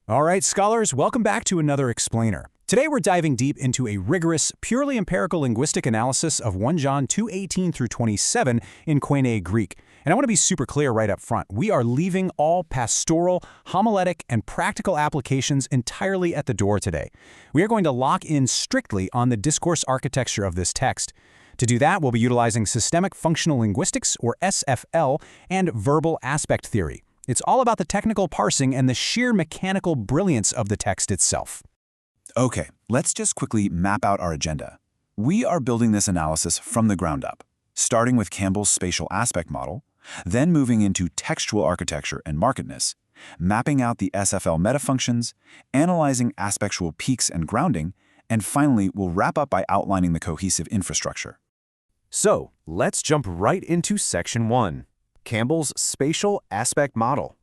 All right, scholars, welcome back to another explainer. Today we're diving deep into a rigorous, purely empirical linguistic analysis of 1 John 2:18 through 27 in Koine Greek. And I want to be super clear right up front. We are leaving all pastoral, homiletic, and practical applications entirely at the door today. We are going to lock in strictly on the discourse architecture of this text. To do that, we'll be utilizing systemic functional linguistics, or SFL, and verbal aspect theory. It's all about the technical parsing and the sheer mechanical brilliance of the text itself. Okay, let's just quickly map out our agenda. We are building this analysis from the ground up, starting with Campbell's spatial aspect model, then moving into textual architecture and markedness, mapping out the SFL metafunctions, analyzing aspectual peaks and grounding, and finally we'll wrap up by outlining the cohesive infrastructure. So, let's jump right into Section 1. Campbell's spatial aspect model.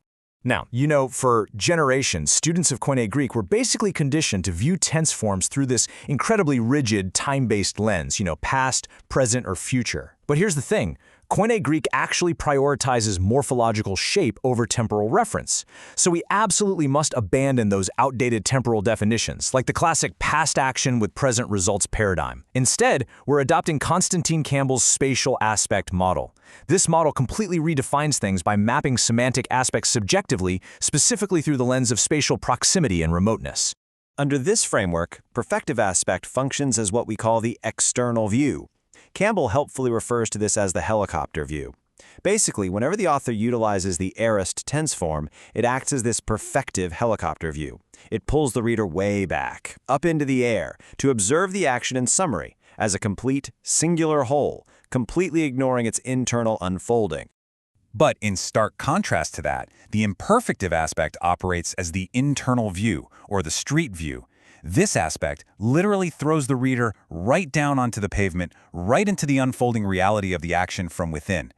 Now, for generations, students of Koine Greek were basically conditioned to view tense forms through this incredibly rigid, time-based lens, past, present, or future. But here's the thing. Koine Greek actually prioritizes morphological shape over temporal reference. So we absolutely must abandon those outdated temporal definitions, like the classic past action with present results paradigm. Instead, we're adopting Constantine Campbell's spatial aspect model. This model completely redefines things by mapping semantic aspects subjectively, specifically through the lens of spatial proximity and remoteness. Under this framework, perfective aspect functions as what we call the external view. Campbell helpfully refers to this as the helicopter view. Basically, whenever the author utilizes the aorist tense form, it acts as this perfective helicopter view. It pulls the reader way back, up into the air, to observe the action in summary, as a complete, singular whole, completely ignoring its internal unfolding. But in stark contrast to that, the imperfective aspect operates as the internal view, or the street view. This aspect literally throws the reader right down onto the pavement, right into the unfolding reality of the action from within.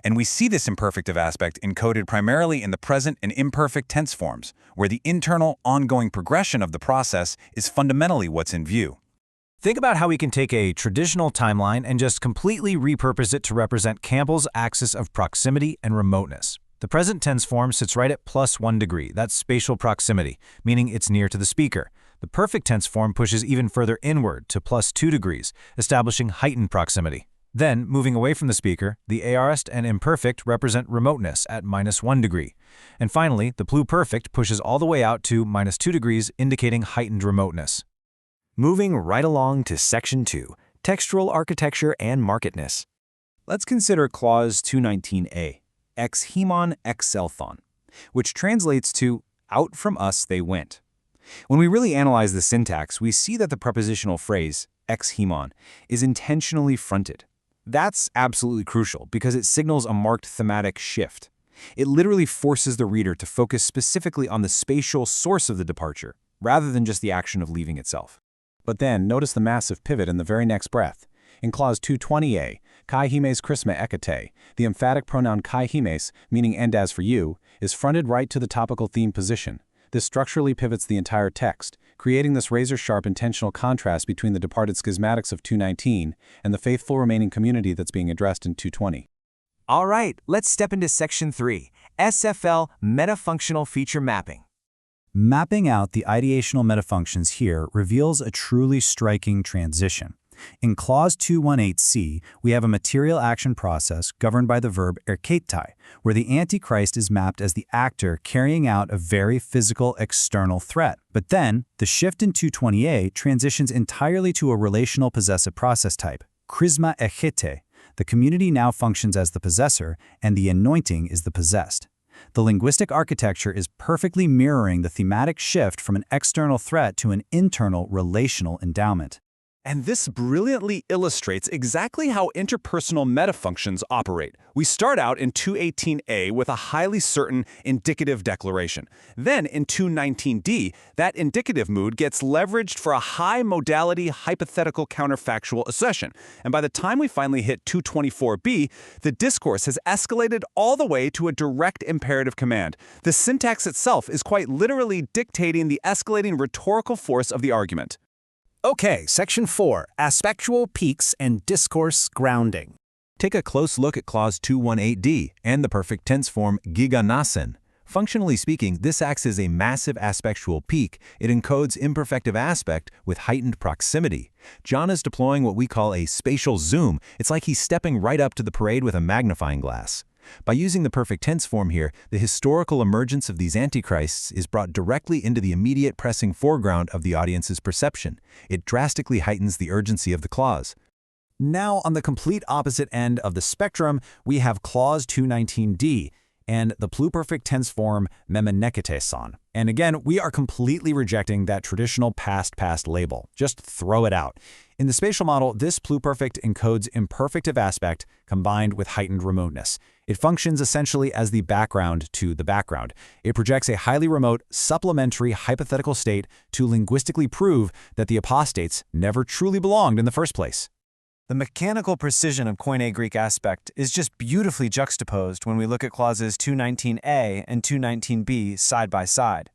And we see this imperfective aspect encoded primarily in the present and imperfect tense forms, where the internal, ongoing progression of the process is fundamentally what's in view. Think about how we can take a traditional timeline and just completely repurpose it to represent Campbell's axis of proximity and remoteness. The present tense form sits right at +1 degree. That's spatial proximity, meaning it's near to the speaker. The perfect tense form pushes even further inward to +2 degrees, establishing heightened proximity. Then, moving away from the speaker, the aorist and imperfect represent remoteness at -1 degree. And finally, the pluperfect pushes all the way out to -2 degrees, indicating heightened remoteness. Moving right along to Section 2, textual architecture and markedness. Let's consider Clause 219a, ex hemon ex selthon, which translates to out from us they went. When we really analyze the syntax, we see that the prepositional phrase, ex hemon, is intentionally fronted. That's absolutely crucial because it signals a marked thematic shift. It literally forces the reader to focus specifically on the spatial source of the departure, rather than just the action of leaving itself. But then, notice the massive pivot in the very next breath. In Clause 220a, kai himes chrisma ekate, the emphatic pronoun kai himes, meaning and as for you, is fronted right to the topical theme position. This structurally pivots the entire text, creating this razor-sharp intentional contrast between the departed schismatics of 219 and the faithful remaining community that's being addressed in 220. All right, let's step into Section 3, SFL metafunctional feature mapping. Mapping out the ideational metafunctions here reveals a truly striking transition. In Clause 218c, we have a material action process governed by the verb erketai, where the Antichrist is mapped as the actor carrying out a very physical external threat. But then, the shift in 220a transitions entirely to a relational possessive process type, chrisma echete. The community now functions as the possessor, and the anointing is the possessed. The linguistic architecture is perfectly mirroring the thematic shift from an external threat to an internal relational endowment. And this brilliantly illustrates exactly how interpersonal metafunctions operate. We start out in 218a with a highly certain indicative declaration. Then in 219d, that indicative mood gets leveraged for a high-modality hypothetical counterfactual assertion. And by the time we finally hit 224b, the discourse has escalated all the way to a direct imperative command. The syntax itself is quite literally dictating the escalating rhetorical force of the argument. Okay, Section 4, Aspectual Peaks and Discourse Grounding. Take a close look at Clause 218d and the perfect tense form giganasen. Functionally speaking, this acts as a massive aspectual peak. It encodes imperfective aspect with heightened proximity. John is deploying what we call a spatial zoom. It's like he's stepping right up to the parade with a magnifying glass. By using the perfect tense form here, the historical emergence of these antichrists is brought directly into the immediate pressing foreground of the audience's perception. It drastically heightens the urgency of the clause. Now, on the complete opposite end of the spectrum, we have clause 219d and the pluperfect tense form memeneketeson. And again, we are completely rejecting that traditional past label. Just throw it out. In the spatial model, this pluperfect encodes imperfective aspect combined with heightened remoteness. It functions essentially as the background to the background. It projects a highly remote, supplementary hypothetical state to linguistically prove that the apostates never truly belonged in the first place. The mechanical precision of Koine Greek aspect is just beautifully juxtaposed when we look at clauses 219a and 219b side by side.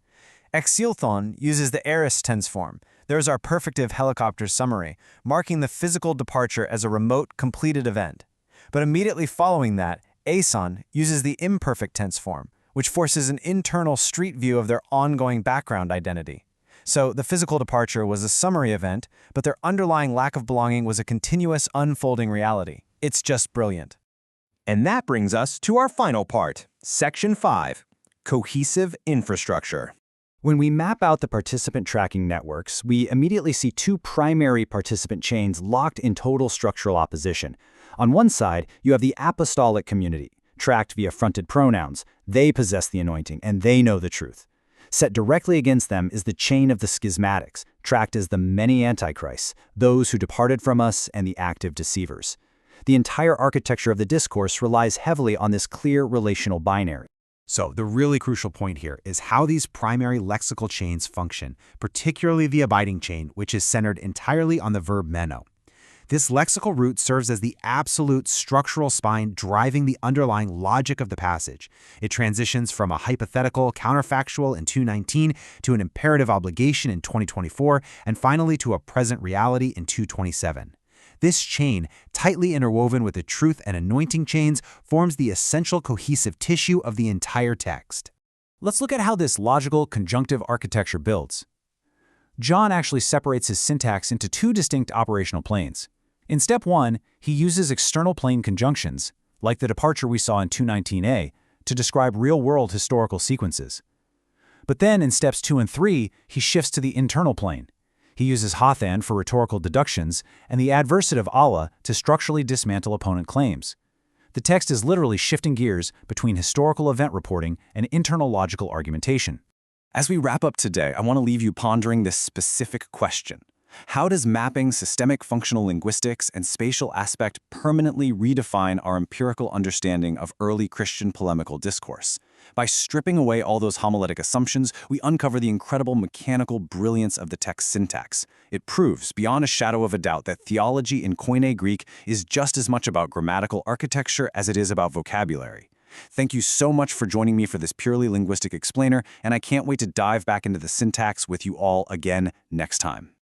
Exilthon uses the aorist tense form. There's our perfective helicopter summary, marking the physical departure as a remote, completed event. But immediately following that, ason uses the imperfect tense form, which forces an internal street view of their ongoing background identity. So the physical departure was a summary event, but their underlying lack of belonging was a continuous unfolding reality. It's just brilliant. And that brings us to our final part, Section 5, Cohesive Infrastructure. When we map out the participant tracking networks, we immediately see two primary participant chains locked in total structural opposition. On one side, you have the apostolic community, tracked via fronted pronouns. They possess the anointing, and they know the truth. Set directly against them is the chain of the schismatics, tracked as the many antichrists, those who departed from us and the active deceivers. The entire architecture of the discourse relies heavily on this clear relational binary. So the really crucial point here is how these primary lexical chains function, particularly the abiding chain, which is centered entirely on the verb meno. This lexical root serves as the absolute structural spine driving the underlying logic of the passage. It transitions from a hypothetical counterfactual in 219 to an imperative obligation in 2024, and finally to a present reality in 227. This chain, tightly interwoven with the truth and anointing chains, forms the essential cohesive tissue of the entire text. Let's look at how this logical conjunctive architecture builds. John actually separates his syntax into two distinct operational planes. In step 1, he uses external plane conjunctions, like the departure we saw in 219a, to describe real-world historical sequences. But then in steps 2 and 3, he shifts to the internal plane. He uses Hathan for rhetorical deductions and the adversative Allah to structurally dismantle opponent claims. The text is literally shifting gears between historical event reporting and internal logical argumentation. As we wrap up today, I want to leave you pondering this specific question. How does mapping systemic functional linguistics and spatial aspect permanently redefine our empirical understanding of early Christian polemical discourse? By stripping away all those homiletic assumptions, we uncover the incredible mechanical brilliance of the text syntax. It proves, beyond a shadow of a doubt, that theology in Koine Greek is just as much about grammatical architecture as it is about vocabulary. Thank you so much for joining me for this purely linguistic explainer, and I can't wait to dive back into the syntax with you all again next time.